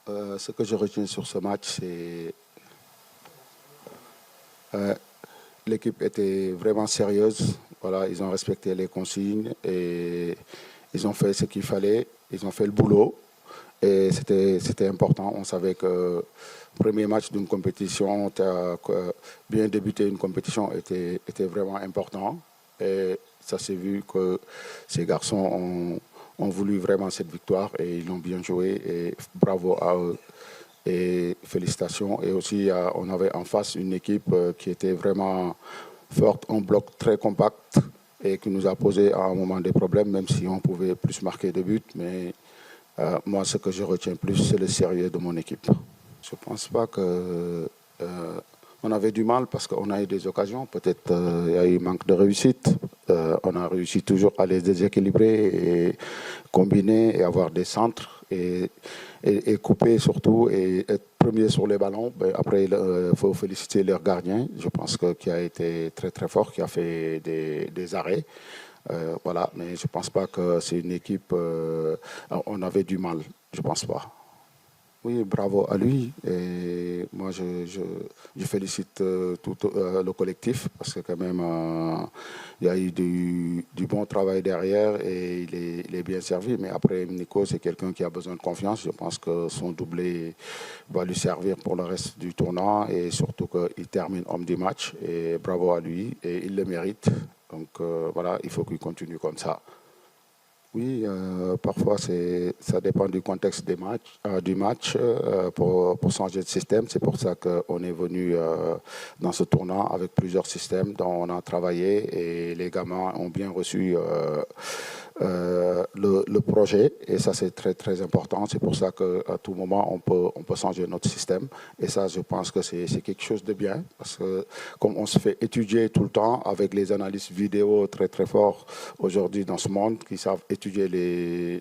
Ce que je retiens sur ce match, c'est euh, l'équipe était vraiment sérieuse. Voilà, ils ont respecté les consignes et ils ont fait ce qu'il fallait. Ils ont fait le boulot et c'était important. On savait que le premier match d'une compétition, que bien débuter une compétition était vraiment important. Et ça s'est vu que ces garçons ont voulu vraiment cette victoire et ils l'ont bien joué. Et bravo à eux et félicitations. Et aussi, on avait en face une équipe qui était vraiment forte, un bloc très compact et qui nous a posé à un moment des problèmes, même si on pouvait plus marquer de buts. Mais moi, ce que je retiens plus, c'est le sérieux de mon équipe. Je ne pense pas que on avait du mal parce qu'on a eu des occasions. Peut-être il y a eu manque de réussite. On a réussi toujours à les déséquilibrer et combiner et avoir des centres et couper surtout et être premier sur les ballons. Ben, après, il faut féliciter leur gardien. Je pense qu'il a été très très fort, qui a fait des arrêts. Voilà, mais je ne pense pas que c'est une équipe. On avait du mal. Je ne pense pas. Oui, bravo à lui. Et moi, je félicite tout le collectif parce que quand même, il y a eu du bon travail derrière et il est bien servi. Mais après, Nico, c'est quelqu'un qui a besoin de confiance. Je pense que son doublé va lui servir pour le reste du tournoi et surtout qu'il termine homme du match. Et bravo à lui et il le mérite. Donc voilà, il faut qu'il continue comme ça. Oui, parfois ça dépend du contexte du match pour changer de système. C'est pour ça qu'on est venu dans ce tournoi avec plusieurs systèmes dont on a travaillé et les gamins ont bien reçu le projet et ça c'est très très important. C'est pour ça qu'à tout moment on peut changer notre système et ça je pense que c'est quelque chose de bien parce que comme on se fait étudier tout le temps avec les analystes vidéo très très forts aujourd'hui dans ce monde qui savent étudier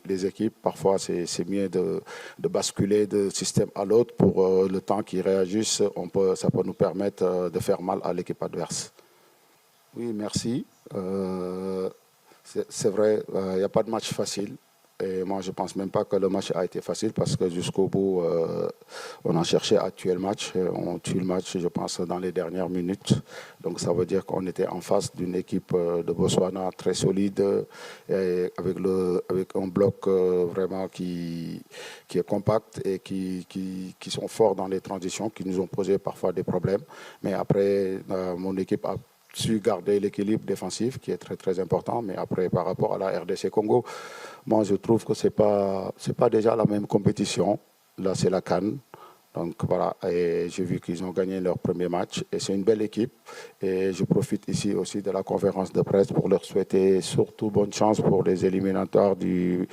les équipes, parfois c'est mieux de basculer de système à l'autre pour le temps qu'ils réagissent. Ça peut nous permettre de faire mal à l'équipe adverse. Oui, merci. C'est vrai, il n'y a pas de match facile. Et moi, je ne pense même pas que le match a été facile parce que jusqu'au bout, on a cherché à tuer le match. On tue le match, je pense, dans les dernières minutes. Donc, ça veut dire qu'on était en face d'une équipe de Botswana très solide, avec un bloc vraiment qui est compact et qui sont forts dans les transitions, qui nous ont posé parfois des problèmes. Mais après, mon équipe a su garder l'équilibre défensif qui est très très important. Mais après, par rapport à la RDC Congo, moi je trouve que c'est pas déjà la même compétition. Là, c'est la CAN. Donc voilà, et j'ai vu qu'ils ont gagné leur premier match et c'est une belle équipe. Et je profite ici aussi de la conférence de presse pour leur souhaiter surtout bonne chance pour les éliminatoires des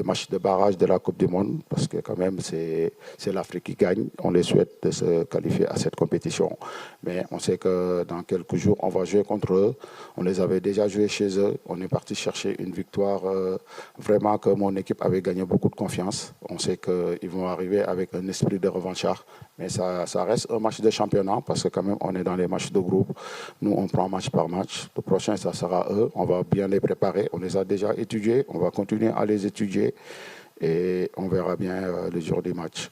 matchs de barrage de la Coupe du Monde parce que quand même c'est l'Afrique qui gagne. On les souhaite de se qualifier à cette compétition. Mais on sait que dans quelques jours, on va jouer contre eux. On les avait déjà joués chez eux. On est parti chercher une victoire vraiment que mon équipe avait gagné beaucoup de confiance. On sait qu'ils vont arriver avec un esprit de revanche. Mais ça reste un match de championnat parce que quand même on est dans les matchs de groupe. Nous on prend match par match. Le prochain ça sera eux. On va bien les préparer. On les a déjà étudiés. On va continuer à les étudier et on verra bien le jour du match.